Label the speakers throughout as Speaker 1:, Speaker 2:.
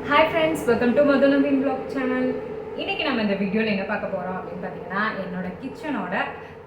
Speaker 1: Hi friends, welcome to Madhunaveen vlog channel. இன்றைக்கி நம்ம இந்த வீடியோவில் என்ன பார்க்க போகிறோம் அப்படின்னு பார்த்தீங்கன்னா, என்னோட கிச்சனோட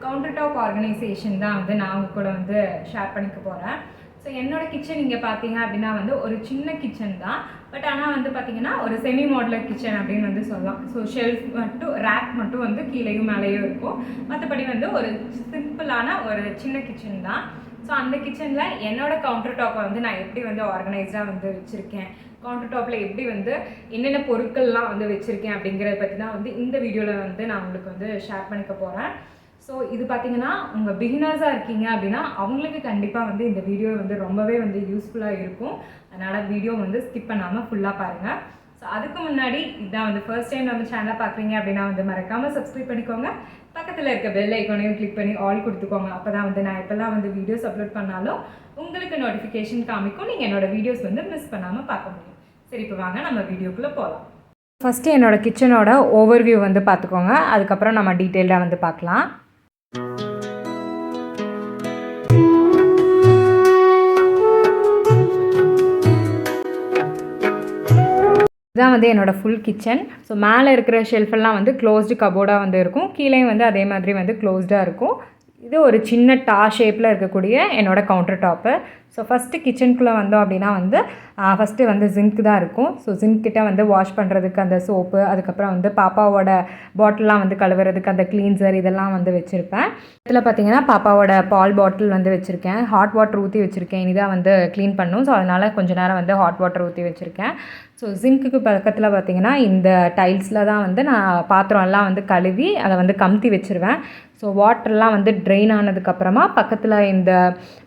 Speaker 1: கவுண்டர் டாப் ஆர்கனைசேஷன் தான் வந்து நான் உங்க கூட வந்து ஷேர் பண்ணிக்க போகிறேன். ஸோ என்னோட கிச்சன் இங்கே பார்த்தீங்க அப்படின்னா வந்து ஒரு சின்ன கிச்சன் தான். பட் ஆனால் வந்து பார்த்தீங்கன்னா ஒரு செமி மாடுலர் கிச்சன் அப்படின்னு வந்து சொல்லலாம். ஸோ ஷெல்ஃப் மட்டும் ரேக் மட்டும் வந்து கீழேயும் மேலேயும் இருக்கும். மற்றபடி வந்து ஒரு சிம்பிளான ஒரு சின்ன கிச்சன் தான். ஸோ அந்த கிச்சனில் என்னோட கவுண்டர் டாப்பை வந்து நான் எப்படி வந்து ஆர்கனைஸ்டாக வந்து வச்சுருக்கேன், கவுண்டர் டாப்பில் எப்படி வந்து என்னென்ன பொருட்கள்லாம் வந்து வச்சுருக்கேன் அப்படிங்கிறத பற்றி தான் வந்து இந்த வீடியோவில் வந்து நான் உங்களுக்கு வந்து ஷேர் பண்ணிக்க போகிறேன். ஸோ இது பார்த்தீங்கன்னா உங்கள் பிகினர்ஸாக இருக்கீங்க அப்படின்னா அவங்களுக்கு கண்டிப்பாக வந்து இந்த வீடியோ வந்து ரொம்பவே வந்து யூஸ்ஃபுல்லாக இருக்கும். அதனால் வீடியோ வந்து ஸ்கிப் பண்ணாமல் ஃபுல்லாக பாருங்கள். ஸோ அதுக்கு முன்னாடி இதான் வந்து ஃபர்ஸ்ட் டைம் நம்ம சேனலை பார்க்குறீங்க அப்படின்னா வந்து மறக்காமல் சப்ஸ்கிரைப் பண்ணிக்கோங்க. பக்கத்தில் இருக்க பெல் ஐக்கானையும் கிளிக் பண்ணி ஆல் கொடுத்துக்கோங்க. அப்போ தான் வந்து நான் எப்போல்லாம் வந்து வீடியோஸ் அப்லோட் பண்ணாலும் உங்களுக்கு நோட்டிஃபிகேஷன் காமிக்கும். நீங்கள் என்னோடய வீடியோஸ் வந்து மிஸ் பண்ணாமல் பார்க்க முடியும். சரி, இப்போ வாங்க நம்ம வீடியோக்குள்ளே போகலாம். ஃபஸ்ட்டு என்னோடய கிச்சனோட ஓவர்வியூ வந்து பார்த்துக்கோங்க. அதுக்கப்புறம் நம்ம டீட்டெயிலாக வந்து பார்க்கலாம். இதுதான் வந்து என்னோடய ஃபுல் கிச்சன். ஸோ மேலே இருக்கிற ஷெல்ஃபெல்லாம் வந்து க்ளோஸ்டு கபோர்டாக வந்து இருக்கும். கீழே வந்து அதே மாதிரி வந்து க்ளோஸ்டாக இருக்கும். இது ஒரு சின்ன ஷேப்பில் இருக்கக்கூடிய என்னோடய கவுண்டர் டாப்பு. ஸோ ஃபஸ்ட்டு கிச்சனுக்குள்ளே வந்தோம் அப்படின்னா வந்து ஃபஸ்ட்டு வந்து ஜிங்க் தான் இருக்கும். ஸோ ஜிங்க் கிட்ட வந்து வாஷ் பண்ணுறதுக்கு அந்த சோப்பு, அதுக்கப்புறம் வந்து பாப்பாவோட பாட்டில்லாம் வந்து கழுவுறதுக்கு அந்த க்ளீன்சர் இதெல்லாம் வந்து வச்சுருப்பேன். இதில் பார்த்தீங்கன்னா பாப்பாவோட பால் பாட்டில் வந்து வச்சுருக்கேன். ஹாட் வாட்டர் ஊற்றி வச்சுருக்கேன். இனிதான் வந்து க்ளீன் பண்ணும். ஸோ அதனால் கொஞ்சம் நேரம் வந்து ஹாட் வாட்டர் ஊற்றி வச்சுருக்கேன். ஸோ ஜிங்க்குக்கு பக்கத்தில் பார்த்திங்கன்னா இந்த டைல்ஸில் தான் வந்து நான் பாத்திரம்லாம் வந்து கழுவி அதை வந்து கமுத்தி வச்சுருவேன். ஸோ வாட்டர்லாம் வந்து ட்ரெயின் ஆனதுக்கப்புறமா பக்கத்தில் இந்த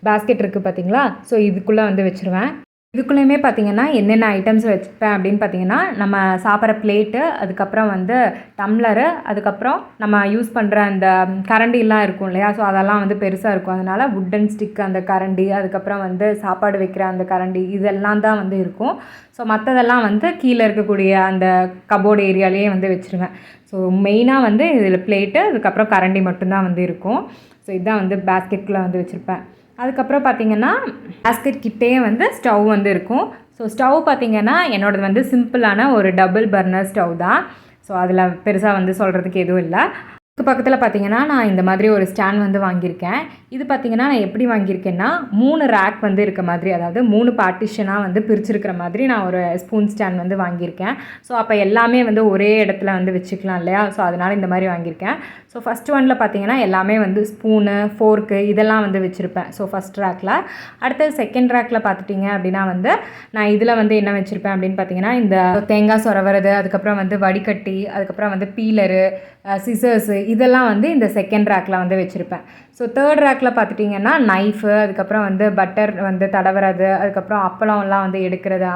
Speaker 1: பேஸ்கெட் இருக்குது பார்த்திங்களா, ஸோ இதுக்குள்ளே வந்து வச்சுருவேன். இதுக்குள்ளேயுமே பார்த்திங்கன்னா என்னென்ன ஐட்டம்ஸ் வச்சுப்பேன் அப்படின்னு பார்த்திங்கன்னா, நம்ம சாப்பிட்ற பிளேட்டு, அதுக்கப்புறம் வந்து டம்ளரு, அதுக்கப்புறம் நம்ம யூஸ் பண்ணுற அந்த கரண்டிலாம் இருக்கும் இல்லையா, ஸோ அதெல்லாம் வந்து பெருசாக இருக்கும். அதனால் வுட்டன் ஸ்டிக் அந்த கரண்டி, அதுக்கப்புறம் வந்து சாப்பாடு வைக்கிற அந்த கரண்டி இதெல்லாம் தான் வந்து இருக்கும். ஸோ மற்றதெல்லாம் வந்து கீழே இருக்கக்கூடிய அந்த கபோர்டு ஏரியாலேயே வந்து வச்சுருவேன். ஸோ மெயினாக வந்து இதில் பிளேட்டு, அதுக்கப்புறம் கரண்டி மட்டும்தான் வந்து இருக்கும். ஸோ இதுதான் வந்து பேஸ்கெட்டில் வந்து வச்சுருப்பேன். அதுக்கப்புறம் பார்த்திங்கன்னா பேஸ்கெட் கிட்டேயே வந்து ஸ்டவ் வந்து இருக்கும். ஸோ ஸ்டவ் பார்த்திங்கன்னா என்னோடது வந்து சிம்பிளான ஒரு டபுள் பர்னர் ஸ்டவ் தான். ஸோ அதில் பெருசாக வந்து சொல்கிறதுக்கு எதுவும் இல்லை. இதுக்கு பக்கத்தில் பார்த்திங்கன்னா நான் இந்த மாதிரி ஒரு ஸ்டாண்ட் வந்து வாங்கியிருக்கேன். இது பார்த்திங்கன்னா நான் எப்படி வாங்கியிருக்கேன்னா 3 ரேக் வந்து இருக்க மாதிரி, அதாவது 3 பார்ட்டிஷனாக வந்து பிரிச்சிருக்கிற மாதிரி நான் ஒரு ஸ்பூன் ஸ்டாண்ட் வந்து வாங்கியிருக்கேன். ஸோ அப்போ எல்லாமே வந்து ஒரே இடத்துல வந்து வச்சுக்கலாம் இல்லையா, ஸோ அதனால் இந்த மாதிரி வாங்கியிருக்கேன். ஸோ ஃபஸ்ட் ஒன்னில் பார்த்திங்கன்னா எல்லாமே வந்து ஸ்பூனு, ஃபோர்க்கு இதெல்லாம் வந்து வச்சுருப்பேன். ஸோ ஃபஸ்ட் ரேக்கில். அடுத்தது செகண்ட் ரேக்கில் பார்த்துட்டிங்க அப்படின்னா வந்து நான் இதில் வந்து என்ன வச்சுருப்பேன் அப்படின்னு பார்த்திங்கன்னா இந்த தேங்காய் சொரவறது, அதுக்கப்புறம் வந்து வடிகட்டி, அதுக்கப்புறம் வந்து பீலரு, சிசர்ஸு இதெல்லாம் வந்து இந்த செகண்ட் ரேக்கில் வந்து வச்சுருப்பேன். ஸோ தேர்ட் ரேக்கில் பார்த்துட்டிங்கன்னா நைஃபு, அதுக்கப்புறம் வந்து பட்டர் வந்து தடவுறது, அதுக்கப்புறம் அப்பளம்லாம் வந்து எடுக்கிறது,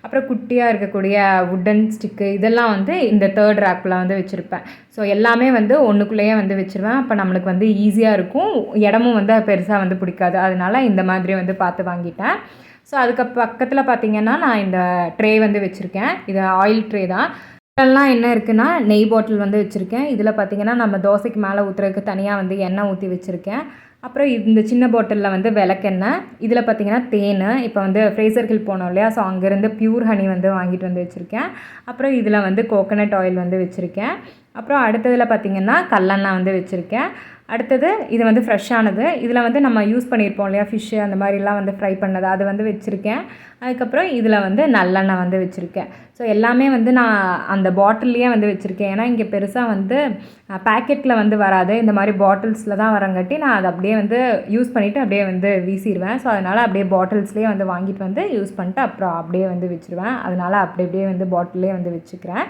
Speaker 1: அப்புறம் குட்டியாக இருக்கக்கூடிய வுட்டன் ஸ்டிக்கு இதெல்லாம் வந்து இந்த தேர்ட் ரேக்கில் வந்து வச்சுருப்பேன். ஸோ எல்லாமே வந்து ஒன்றுக்குள்ளேயே வந்து வச்சுருவேன். அப்போ நம்மளுக்கு வந்து ஈஸியாக இருக்கும், இடமும் வந்து பெருசாக வந்து பிடிக்காது. அதனால் இந்த மாதிரி வந்து பார்த்து வாங்கிட்டேன். ஸோ அதுக்கு பக்கத்தில் பார்த்திங்கன்னா நான் இந்த ட்ரே வந்து வச்சுருக்கேன். இது ஆயில் ட்ரே தான். இதெல்லாம் என்ன இருக்குன்னா நெய் பாட்டில் வந்து வச்சுருக்கேன். இதில் பார்த்திங்கன்னா நம்ம தோசைக்கு மேலே ஊற்றுறதுக்கு தனியாக வந்து எண்ணெய் ஊற்றி வச்சுருக்கேன். அப்புறம் இந்த சின்ன பாட்டிலில் வந்து விளக்கெண்ணெய், இதில் பார்த்திங்கன்னா தேன். இப்போ வந்து ஃப்ரேசர் ஹில் போனோம் இல்லையா, ஸோ அங்கேருந்து பியூர் ஹனி வந்து வாங்கிட்டு வந்து வச்சுருக்கேன். அப்புறம் இதில் வந்து கோகோனட் ஆயில் வந்து வச்சுருக்கேன். அப்புறம் அடுத்ததில் பார்த்திங்கன்னா கல்லெண்ணெய் வந்து வச்சுருக்கேன். அடுத்தது இது வந்து ஃப்ரெஷ்ஷானது. இதில் வந்து நம்ம யூஸ் பண்ணியிருப்போம் இல்லையா, ஃபிஷ்ஷு அந்த மாதிரிலாம் வந்து ஃப்ரை பண்ணது அது வந்து வச்சுருக்கேன். அதுக்கப்புறம் இதில் வந்து நல்லெண்ணெய் வந்து வச்சுருக்கேன். ஸோ எல்லாமே வந்து நான் அந்த பாட்டில்லையே வந்து வச்சுருக்கேன். ஏன்னா இங்கே பெருசாக வந்து பேக்கெட்டில் வந்து வராது, இந்த மாதிரி பாட்டில்ஸில் தான் வரங்காட்டி நான் அதை அப்படியே வந்து யூஸ் பண்ணிவிட்டு அப்படியே வந்து வீசிடுவேன். ஸோ அதனால் அப்படியே பாட்டில்ஸ்லேயே வந்து வாங்கிட்டு வந்து யூஸ் பண்ணிட்டு அப்புறம் அப்படியே வந்து வச்சுருவேன். அதனால் அப்படியே வந்து பாட்டிலே வந்து வச்சுக்கிறேன்.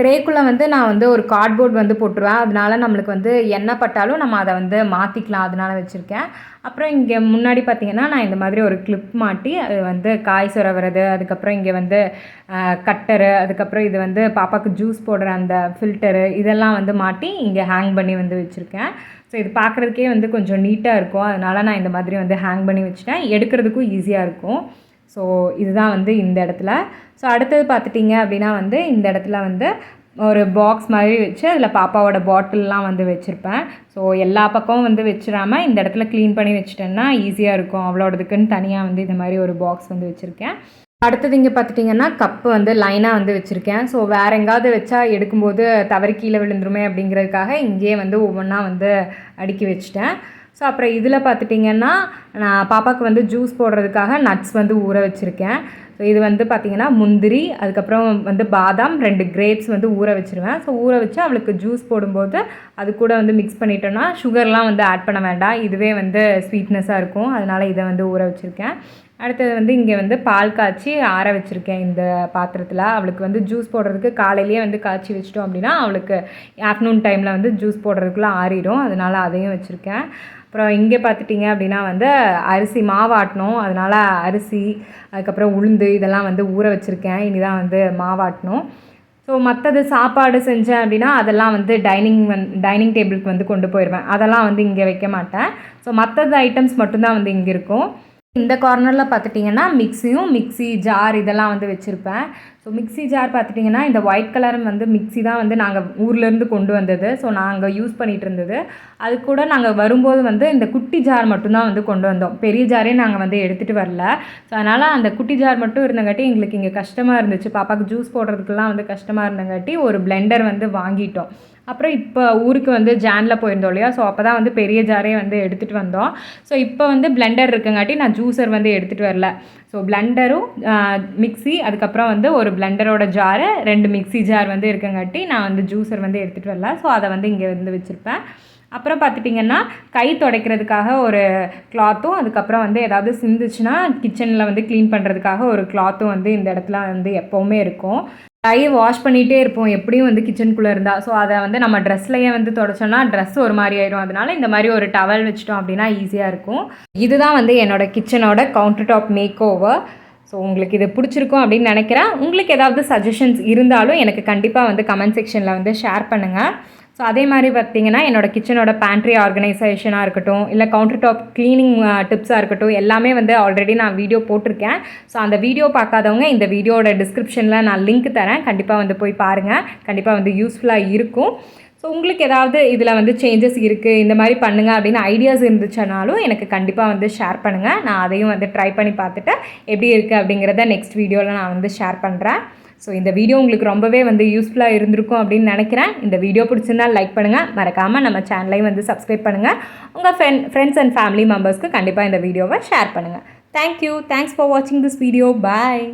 Speaker 1: ட்ரேக்குள்ளே வந்து நான் வந்து ஒரு கார்ட்போர்ட் வந்து போட்டுருவேன். அதனால நம்மளுக்கு வந்து எண்ணெய் பட்டாலும் நம்ம அதை வந்து மாற்றிக்கலாம், அதனால் வச்சுருக்கேன். அப்புறம் இங்கே முன்னாடி பார்த்திங்கன்னா நான் இந்த மாதிரி ஒரு கிளிப் மாட்டி அது வந்து காய் சொரவுறது, அதுக்கப்புறம் இங்கே வந்து கட்டரு, அதுக்கப்புறம் இது வந்து பாப்பாவுக்கு ஜூஸ் போடுற அந்த ஃபில்டரு இதெல்லாம் வந்து மாட்டி இங்கே ஹேங் பண்ணி வந்து வச்சுருக்கேன். ஸோ இது பார்க்குறதுக்கே வந்து கொஞ்சம் நீட்டாக இருக்கும். அதனால் நான் இந்த மாதிரி வந்து ஹேங் பண்ணி வச்சுட்டேன். எடுக்கிறதுக்கும் ஈஸியாக இருக்கும். ஸோ இதுதான் வந்து இந்த இடத்துல. ஸோ அடுத்தது பார்த்துட்டிங்க அப்படின்னா வந்து இந்த இடத்துல வந்து ஒரு பாக்ஸ் மாதிரி வச்சு அதில் பாப்பாவோட பாட்டில்லாம் வந்து வச்சுருப்பேன். ஸோ எல்லா பக்கமும் வந்து வச்சிடாமல் இந்த இடத்துல க்ளீன் பண்ணி வச்சுட்டேன்னா ஈஸியாக இருக்கும். அவ்வளோதுக்குன்னு தனியாக வந்து இந்த மாதிரி ஒரு பாக்ஸ் வந்து வச்சுருக்கேன். அடுத்தது இங்கே பார்த்துட்டிங்கன்னா கப்பு வந்து லைனாக வந்து வச்சுருக்கேன். ஸோ வேறு எங்காவது வச்சா எடுக்கும்போது தவறி கீழே விழுந்துருமே அப்படிங்கிறதுக்காக இங்கேயே வந்து ஒவ்வொன்றா வந்து அடுக்கி வச்சுட்டேன். ஸோ அப்புறம் இதில் பார்த்துட்டிங்கன்னா நான் பாப்பாவுக்கு வந்து ஜூஸ் போடுறதுக்காக நட்ஸ் வந்து ஊற வச்சுருக்கேன். ஸோ இது வந்து பார்த்திங்கன்னா முந்திரி, அதுக்கப்புறம் வந்து பாதாம், 2 கிரேப்ஸ் வந்து ஊற வச்சுருவேன். ஸோ ஊற வச்சு அவளுக்கு ஜூஸ் போடும்போது அது கூட வந்து மிக்ஸ் பண்ணிட்டோன்னா சுகர்லாம் வந்து ஆட் பண்ண வேண்டாம். இதுவே வந்து ஸ்வீட்னஸாக இருக்கும். அதனால் இதை வந்து ஊற வச்சுருக்கேன். அடுத்தது வந்து இங்கே வந்து பால் காய்ச்சி ஆற வச்சுருக்கேன் இந்த பாத்திரத்தில். அவளுக்கு வந்து ஜூஸ் போடுறதுக்கு காலையிலேயே வந்து காய்ச்சி வச்சிட்டோம் அப்படின்னா அவளுக்கு ஆஃப்டர்நூன் டைமில் வந்து ஜூஸ் போடுறதுக்குள்ளே ஆறிடும். அதனால் அதையும் வச்சுருக்கேன். அப்புறம் இங்கே பார்த்துட்டிங்க அப்படின்னா வந்து அரிசி மாவாட்டணும். அதனால் அரிசி, அதுக்கப்புறம் உளுந்து இதெல்லாம் வந்து ஊற வச்சுருக்கேன். இனி தான் வந்து மாவாட்டணும். ஸோ மற்றது சாப்பாடு செஞ்சேன் அப்படின்னா அதெல்லாம் வந்து டைனிங் டேபிளுக்கு வந்து கொண்டு போயிடுவேன். அதெல்லாம் வந்து இங்கே வைக்க மாட்டேன். ஸோ மற்றது ஐட்டம்ஸ் மட்டும்தான் வந்து இங்கே இருக்கும். இந்த கார்னரில் பார்த்துட்டிங்கன்னா மிக்ஸி ஜார் இதெல்லாம் வந்து வச்சுருப்பேன். ஸோ மிக்ஸி ஜார் பார்த்துட்டிங்கன்னா இந்த ஒயிட் கலர் வந்து மிக்ஸி தான் வந்து நாங்கள் ஊர்லேருந்து கொண்டு வந்தது. ஸோ நாங்கள் யூஸ் பண்ணிகிட்டு இருந்தது. அது கூட நாங்கள் வரும்போது வந்து இந்த குட்டி ஜார் மட்டும்தான் வந்து கொண்டு வந்தோம். பெரிய ஜாரே நாங்கள் வந்து எடுத்துகிட்டு வரல. ஸோ அதனால் அந்த குட்டி ஜார் மட்டும் இருந்தங்காட்டி எங்களுக்கு இங்கே கஷ்டமாக இருந்துச்சு. பாப்பாவுக்கு ஜூஸ் போடுறதுக்கெல்லாம் வந்து கஷ்டமாக இருந்தங்காட்டி ஒரு பிளெண்டர் வந்து வாங்கிட்டோம். அப்புறம் இப்போ ஊருக்கு வந்து ஜானில் போயிருந்தோம் இல்லையா, ஸோ அப்போ தான் வந்து பெரிய ஜாரே வந்து எடுத்துகிட்டு வந்தோம். ஸோ இப்போ வந்து பிளெண்டர் இருக்கங்காட்டி நான் ஜூஸர் வந்து எடுத்துகிட்டு வரல. ஸோ பிளெண்டரும் மிக்ஸி, அதுக்கப்புறம் வந்து ஒரு பிளெண்டரோட ஜாரு, 2 மிக்ஸி ஜார் வந்து இருக்கங்காட்டி நான் வந்து ஜூஸர் வந்து எடுத்துகிட்டு வரல. ஸோ அதை வந்து இங்கே வந்து வச்சுருப்பேன். அப்புறம் பார்த்துட்டிங்கன்னா கை துடைக்கிறதுக்காக ஒரு கிளாத்தும், அதுக்கப்புறம் வந்து ஏதாவது சிந்துச்சுன்னா கிச்சனில் வந்து க்ளீன் பண்ணுறதுக்காக ஒரு கிளாத்தும் வந்து இந்த இடத்துல வந்து எப்போவுமே இருக்கும். கையை வாஷ் பண்ணிகிட்டே இருப்போம் எப்படியும் வந்து கிச்சனுக்குள்ளே இருந்தால். ஸோ அதை வந்து நம்ம ட்ரெஸ்லையே வந்து துடைச்சோன்னா ட்ரெஸ் ஒரு மாதிரி ஆயிடும். அதனால இந்த மாதிரி ஒரு டவல் வச்சிட்டோம் அப்படின்னா ஈஸியாக இருக்கும். இதுதான் வந்து என்னோடய கிச்சனோட counter top make over. So உங்களுக்கு இது பிடிச்சிருக்கும் அப்படின்னு நினைக்கிறேன். உங்களுக்கு ஏதாவது சஜஷன்ஸ் இருந்தாலும் எனக்கு கண்டிப்பாக வந்து கமெண்ட் செக்ஷனில் வந்து ஷேர் பண்ணுங்கள். ஸோ அதே மாதிரி பார்த்திங்கன்னா என்னோடய கிச்சனோட பேண்ட்ரி ஆர்கனைசேஷனாக இருக்கட்டும், இல்லை கவுண்டர் டாப் க்ளீனிங் டிப்ஸாக இருக்கட்டும், எல்லாமே வந்து ஆல்ரெடி நான் வீடியோ போட்டிருக்கேன். ஸோ அந்த வீடியோ பார்க்காதவங்க இந்த வீடியோட டிஸ்கிரிப்ஷனில் நான் லிங்க் தரேன். கண்டிப்பாக வந்து போய் பாருங்கள். கண்டிப்பாக வந்து யூஸ்ஃபுல்லாக இருக்கும். ஸோ உங்களுக்கு ஏதாவது இதில் வந்து சேஞ்சஸ் இருக்குது, இந்த மாதிரி பண்ணுங்கள் அப்படின்னு ஐடியாஸ் இருந்துச்சுனாலும் எனக்கு கண்டிப்பாக வந்து ஷேர் பண்ணுங்கள். நான் அதையும் வந்து ட்ரை பண்ணி பார்த்துட்டு எப்படி இருக்குது அப்படிங்கிறத நெக்ஸ்ட் வீடியோவில் நான் வந்து ஷேர் பண்ணுறேன். ஸோ இந்த வீடியோ உங்களுக்கு ரொம்பவே வந்து யூஸ்ஃபுல்லாக இருந்திருக்கும் அப்படின்னு நினைக்கிறேன். இந்த வீடியோ பிடிச்சிருந்தால் லைக் பண்ணுங்கள். மறக்காமல் நம்ம சேனலையும் வந்து சப்ஸ்கிரைப் பண்ணுங்கள். உங்கள் ஃப்ரெண்ட்ஸ் அண்ட் ஃபேமிலி மெம்பர்ஸ்க்கு கண்டிப்பாக இந்த வீடியோவை ஷேர் பண்ணுங்கள். தேங்க்யூ. தேங்க்ஸ் ஃபார் வாட்சிங் திஸ் வீடியோ. பாய்.